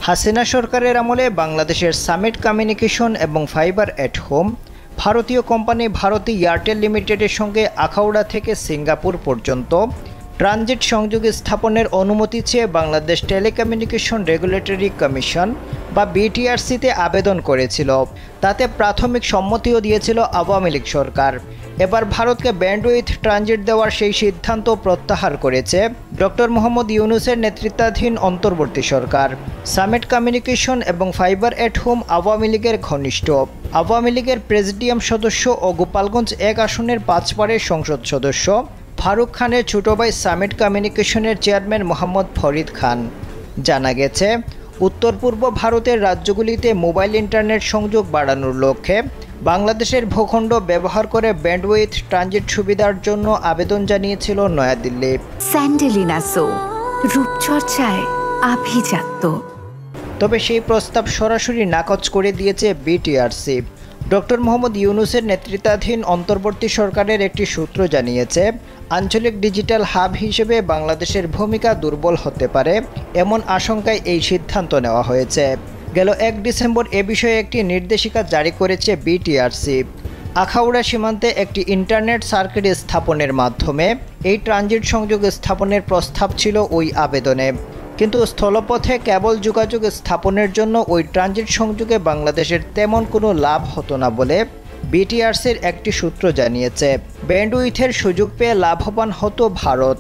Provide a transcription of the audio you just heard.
হাসিনা সরকারের আমলে বাংলাদেশের সামিট কমিউনিকেশন এবং ফাইবার এট হোম ভারতীয় কোম্পানি ভারতী এয়ারটেল লিমিটেডের সঙ্গে আখাউড়া থেকে সিঙ্গাপুর পর্যন্ত ট্রানজিট সংযোগ স্থাপনের অনুমতি চেয়ে বাংলাদেশ টেলিকমিউনিকেশন রেগুলেটরি কমিশন বা বিটিআরসিতে আবেদন করেছিল। তাতে প্রাথমিক সম্মতিও দিয়েছিল আওয়ামী লীগ সরকার। এবার ভারতকে ব্যান্ডউইথ ট্রানজিট দেওয়ার সেই সিদ্ধান্ত প্রত্যাহার করেছে ডক্টর মোহাম্মদ ইউনূসের নেতৃত্বাধীন অন্তর্বর্তী সরকার। সামিট কমিউনিকেশন এবং ফাইবার এট হোম আওয়ামী লীগের ঘনিষ্ঠ। আওয়ামী লীগের প্রেসিডিয়াম সদস্য ও গোপালগঞ্জ ১ আসনের ৫ বারের সংসদ সদস্য ফারুক খানের ছোট ভাই সামিট কমিউনিকেশনের চেয়ারম্যান মোহাম্মদ ফরিদ খান। জানা গেছে, উত্তর পূর্ব ভারতের রাজ্যগুলিতে মোবাইল ইন্টারনেট সংযোগ বাড়ানোর লক্ষ্যে বাংলাদেশের ভূখণ্ড ব্যবহার করে ব্যান্ডউইথ ট্রানজিট সুবিধার জন্য আবেদন জানিয়েছিল নয়াদিল্লি। স্যান্ডেলিনা সো, রূপচর্চায় আভিজাত্য। তবে সেই প্রস্তাব সরাসরি নাকচ করে দিয়েছে বিটিআরসি। ডক্টর মোহাম্মদ ইউনূসের নেতৃত্বাধীন অন্তর্বর্তী সরকারের একটি সূত্র জানিয়েছে, আঞ্চলিক ডিজিটাল হাব হিসেবে বাংলাদেশের ভূমিকা দুর্বল হতে পারে এমন আশঙ্কায় এই সিদ্ধান্ত নেওয়া হয়েছে। গেল ১ ডিসেম্বর এ বিষয়ে একটি নির্দেশিকা জারি করেছে বিটিআরসি। আখাউড়া সীমান্তে একটি ইন্টারনেট সার্কিট স্থাপনের মাধ্যমে এই ট্রানজিট সংযোগ স্থাপনের প্রস্তাব ছিল ওই আবেদনে। কিন্তু স্থলপথে কেবল যোগাযোগ স্থাপনের জন্য ওই ট্রানজিট সংযোগে বাংলাদেশের তেমন কোনো লাভ হতো না বলে বিটিআরসির একটি সূত্র জানিয়েছে। ব্যান্ডউইথের সুযোগ পেয়ে লাভবান হতো ভারত।